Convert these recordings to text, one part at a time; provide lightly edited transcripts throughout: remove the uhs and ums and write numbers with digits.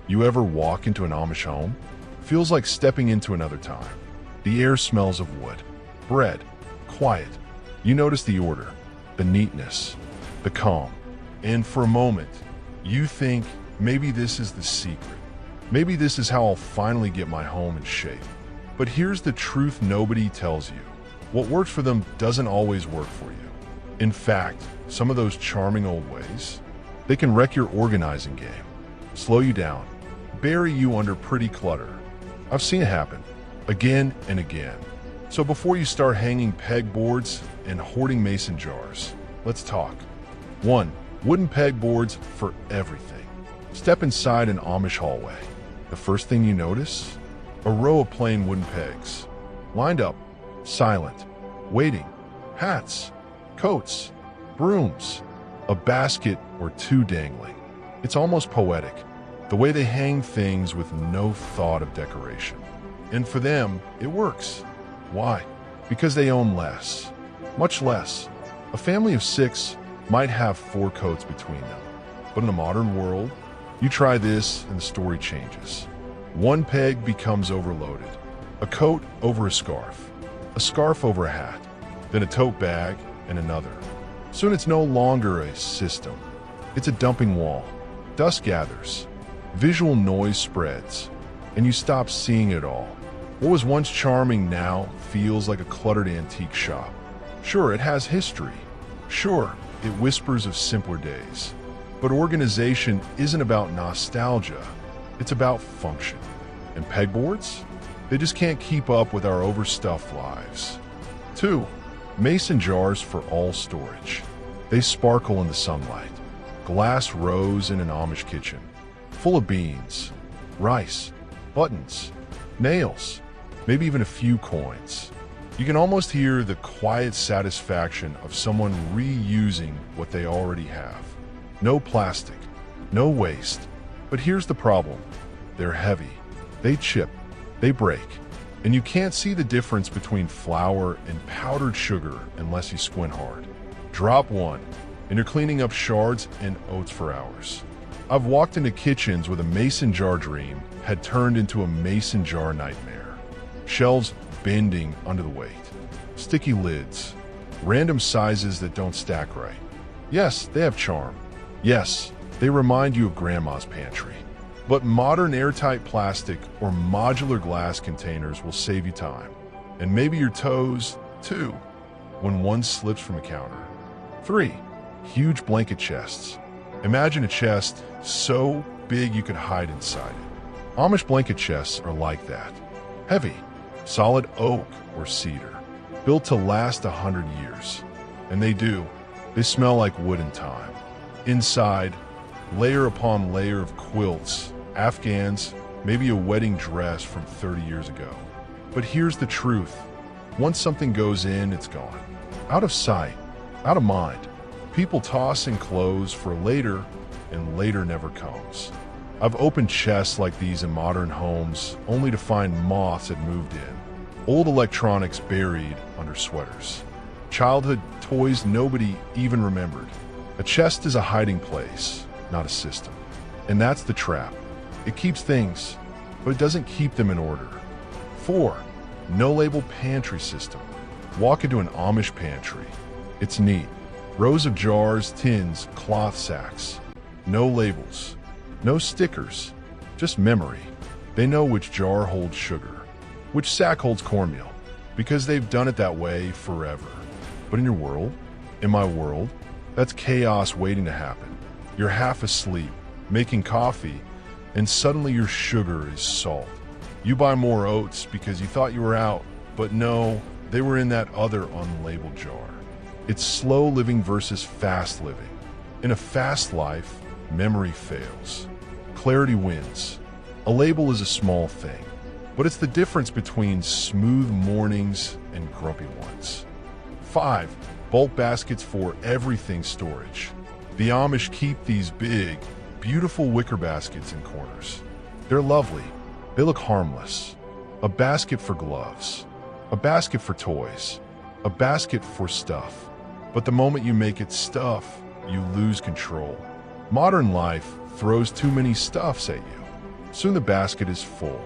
You ever walk into an Amish home? Feels like stepping into another time. The air smells of wood, bread, quiet. You notice the order, the neatness, the calm. And for a moment, you think maybe this is the secret. Maybe this is how I'll finally get my home in shape. But here's the truth nobody tells you. What works for them doesn't always work for you. In fact, some of those charming old ways, they can wreck your organizing game, slow you down, bury you under pretty clutter. I've seen it happen again and again. So before you start hanging pegboards and hoarding mason jars, let's talk. 1. Wooden pegboards for everything. Step inside an Amish hallway. The first thing you notice? A row of plain wooden pegs, lined up, silent, waiting. Hats, coats, brooms, a basket or two dangling. It's almost poetic, the way they hang things with no thought of decoration. And for them, it works. Why? Because they own less, much less. A family of 6 might have 4 coats between them. But in a modern world, you try this and the story changes. One peg becomes overloaded. A coat over a scarf over a hat, then a tote bag and another. Soon it's no longer a system. It's a dumping wall. Dust gathers. Visual noise spreads. And you stop seeing it all. What was once charming now feels like a cluttered antique shop. Sure, it has history. Sure, it whispers of simpler days. But organization isn't about nostalgia. It's about function. And pegboards? They just can't keep up with our overstuffed lives. 2. Mason jars for all storage. They sparkle in the sunlight. Glass rows in an Amish kitchen, full of beans, rice, buttons, nails, maybe even a few coins. You can almost hear the quiet satisfaction of someone reusing what they already have. No plastic, no waste. But here's the problem. They're heavy. They chip. They break. And you can't see the difference between flour and powdered sugar unless you squint hard. Drop one, and you're cleaning up shards and oats for hours. I've walked into kitchens where the mason jar dream had turned into a mason jar nightmare. Shelves bending under the weight. Sticky lids. Random sizes that don't stack right. Yes, they have charm. Yes, they remind you of grandma's pantry. But modern airtight plastic or modular glass containers will save you time. And maybe your toes, too, when one slips from a counter. 3. Huge blanket chests. Imagine a chest so big you could hide inside it. Amish blanket chests are like that. Heavy, solid oak or cedar, built to last 100 years. And they do. They smell like wood and time. Inside, layer upon layer of quilts, Afghans, maybe a wedding dress from 30 years ago. But here's the truth. Once something goes in, it's gone. Out of sight, out of mind. People toss in clothes for later, and later never comes. I've opened chests like these in modern homes only to find moths had moved in. Old electronics buried under sweaters. Childhood toys nobody even remembered. A chest is a hiding place, not a system. And that's the trap. It keeps things, but it doesn't keep them in order. 4. No-label pantry system. Walk into an Amish pantry. It's neat. Rows of jars, tins, cloth sacks. No labels. No stickers. Just memory. They know which jar holds sugar, which sack holds cornmeal, because they've done it that way forever. But in your world, in my world, that's chaos waiting to happen. You're half asleep, making coffee, and suddenly your sugar is salt. You buy more oats because you thought you were out, but no, they were in that other unlabeled jar. It's slow living versus fast living. In a fast life, memory fails. Clarity wins. A label is a small thing, but it's the difference between smooth mornings and grumpy ones. 5. Bulk baskets for everything storage. The Amish keep these big, beautiful wicker baskets in corners. They're lovely. They look harmless. A basket for gloves. A basket for toys. A basket for stuff. But the moment you make it stuff, you lose control. Modern life throws too many stuffs at you. Soon the basket is full,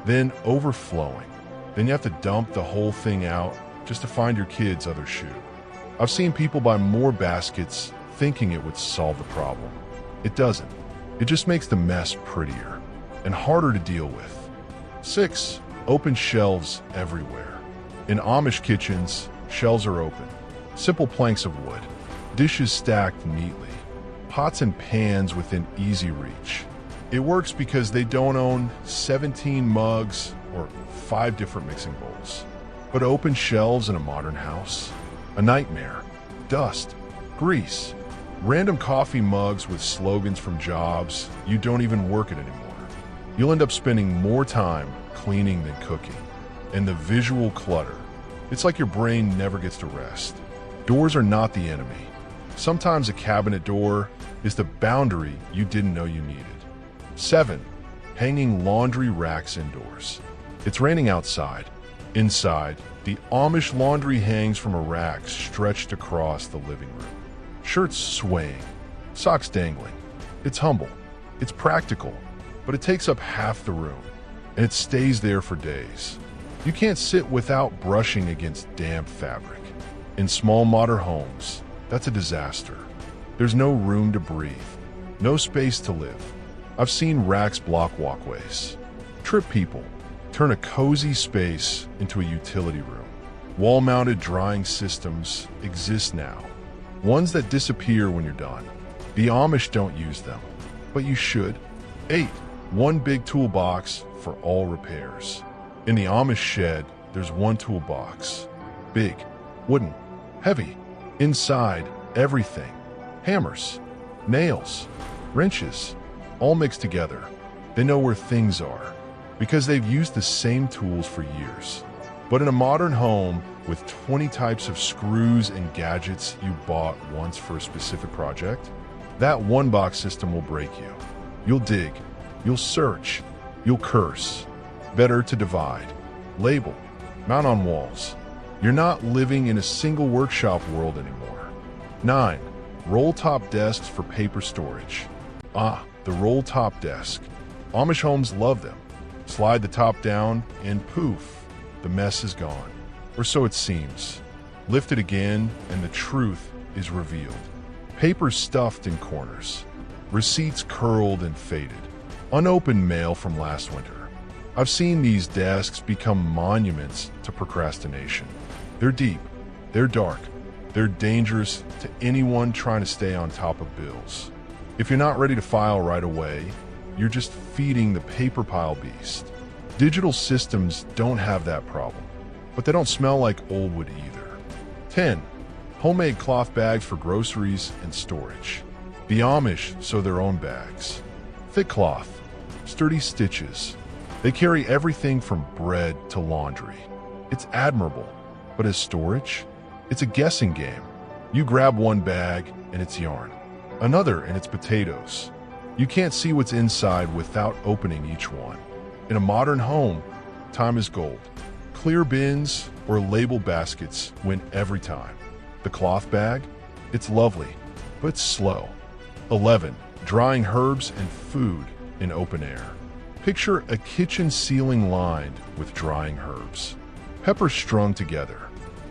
then overflowing. Then you have to dump the whole thing out just to find your kid's other shoe. I've seen people buy more baskets thinking it would solve the problem. It doesn't. It just makes the mess prettier and harder to deal with. 6. Open shelves everywhere. In Amish kitchens, shelves are open. Simple planks of wood, dishes stacked neatly, pots and pans within easy reach. It works because they don't own 17 mugs or 5 different mixing bowls. But open shelves in a modern house? A nightmare. Dust, grease, random coffee mugs with slogans from jobs you don't even work at anymore. You'll end up spending more time cleaning than cooking. And the visual clutter. It's like your brain never gets to rest. Doors are not the enemy. Sometimes a cabinet door is the boundary you didn't know you needed. 7. Hanging laundry racks indoors. It's raining outside. Inside, the Amish laundry hangs from a rack stretched across the living room. Shirts swaying, socks dangling. It's humble. It's practical, but it takes up half the room, and it stays there for days. You can't sit without brushing against damp fabric. In small modern homes, that's a disaster. There's no room to breathe, no space to live. I've seen racks block walkways, trip people, turn a cozy space into a utility room. Wall-mounted drying systems exist now, ones that disappear when you're done. The Amish don't use them, but you should. 8. One big toolbox for all repairs. In the Amish shed, there's one toolbox. Big, wooden, heavy. Inside, everything. Hammers, nails, wrenches, all mixed together. They know where things are because they've used the same tools for years. But in a modern home with 20 types of screws and gadgets you bought once for a specific project, that one box system will break you. You'll dig, you'll search, you'll curse. Better to divide, label, mount on walls. You're not living in a single workshop world anymore. 9. Rolltop desks for paper storage. The Rolltop desk. Amish homes love them. Slide the top down and poof, the mess is gone. Or so it seems. Lift it again and the truth is revealed. Paper stuffed in corners. Receipts curled and faded. Unopened mail from last winter. I've seen these desks become monuments to procrastination. They're deep, they're dark, they're dangerous to anyone trying to stay on top of bills. If you're not ready to file right away, you're just feeding the paper pile beast. Digital systems don't have that problem, but they don't smell like old wood either. 10. Homemade cloth bags for groceries and storage. The Amish sew their own bags. Thick cloth, sturdy stitches. They carry everything from bread to laundry. It's admirable, but as storage, it's a guessing game. You grab one bag and it's yarn, another and it's potatoes. You can't see what's inside without opening each one. In a modern home, time is gold. Clear bins or label baskets win every time. The cloth bag, it's lovely, but it's slow. 11. Drying herbs and food in open air. Picture a kitchen ceiling lined with drying herbs. Peppers strung together,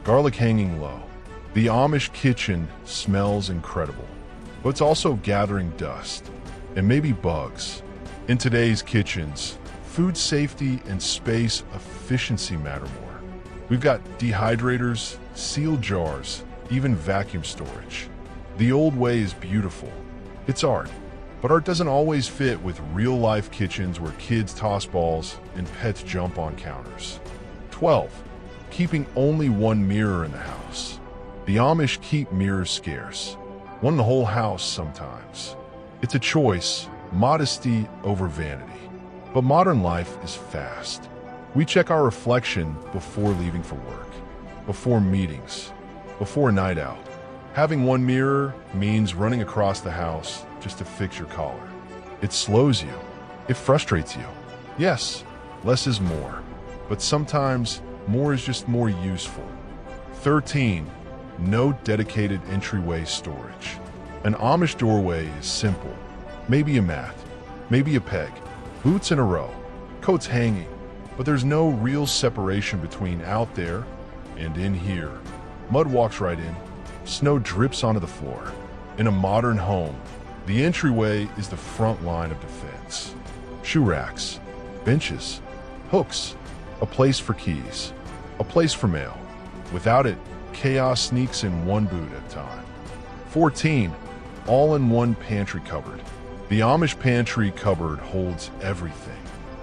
garlic hanging low. The Amish kitchen smells incredible, but it's also gathering dust and maybe bugs. In today's kitchens, food safety and space efficiency matter more. We've got dehydrators, sealed jars, even vacuum storage. The old way is beautiful. It's art, but art doesn't always fit with real-life kitchens where kids toss balls and pets jump on counters. 12. Keeping only one mirror in the house. The Amish keep mirrors scarce. One in the whole house sometimes. It's a choice, modesty over vanity. But modern life is fast. We check our reflection before leaving for work, before meetings, before a night out. Having one mirror means running across the house just to fix your collar. It slows you. It frustrates you. Yes, less is more, but sometimes more is just more useful. 13. No dedicated entryway storage. An Amish doorway is simple. Maybe a mat, maybe a peg, Boots in a row, coats hanging, but there's no real separation between out there and in here. Mud walks right in, snow drips onto the floor. In a modern home, the entryway is the front line of defense. Shoe racks, benches, hooks, a place for keys, a place for mail. Without it, chaos sneaks in one boot at a time. 14. All-in-one pantry cupboard. The Amish pantry cupboard holds everything.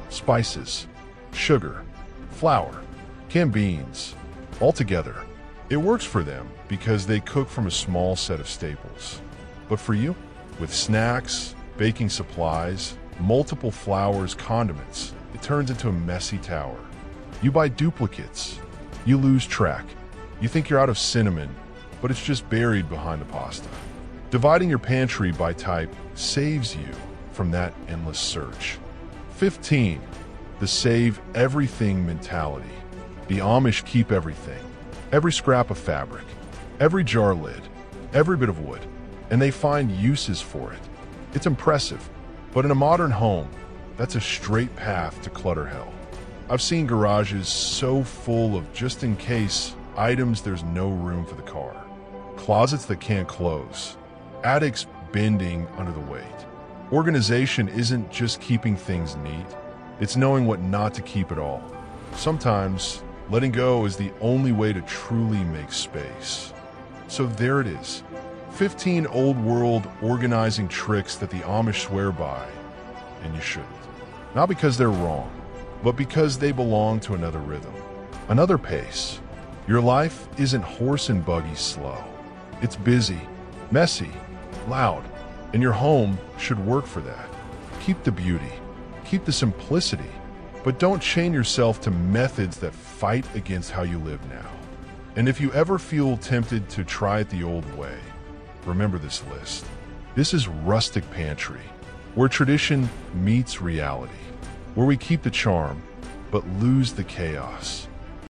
Spices, sugar, flour, canned beans, all together. It works for them because they cook from a small set of staples. But for you, with snacks, baking supplies, multiple flours, condiments, it turns into a messy tower. You buy duplicates. You lose track. You think you're out of cinnamon, but it's just buried behind the pasta. Dividing your pantry by type saves you from that endless search. 15. The save everything mentality. The Amish keep everything. Every scrap of fabric, every jar lid, every bit of wood, and they find uses for it. It's impressive, but in a modern home, that's a straight path to clutter hell. I've seen garages so full of just-in-case items there's no room for the car. Closets that can't close. Attics bending under the weight. Organization isn't just keeping things neat, it's knowing what not to keep at all. Sometimes, letting go is the only way to truly make space. So there it is. 15 old-world organizing tricks that the Amish swear by, and you shouldn't. Not because they're wrong, but because they belong to another rhythm, another pace. Your life isn't horse and buggy slow. It's busy, messy, loud, and your home should work for that. Keep the beauty, keep the simplicity, but don't chain yourself to methods that fight against how you live now. And if you ever feel tempted to try it the old way, remember this list. This is Rustic Pantry, where tradition meets reality, where we keep the charm, but lose the chaos.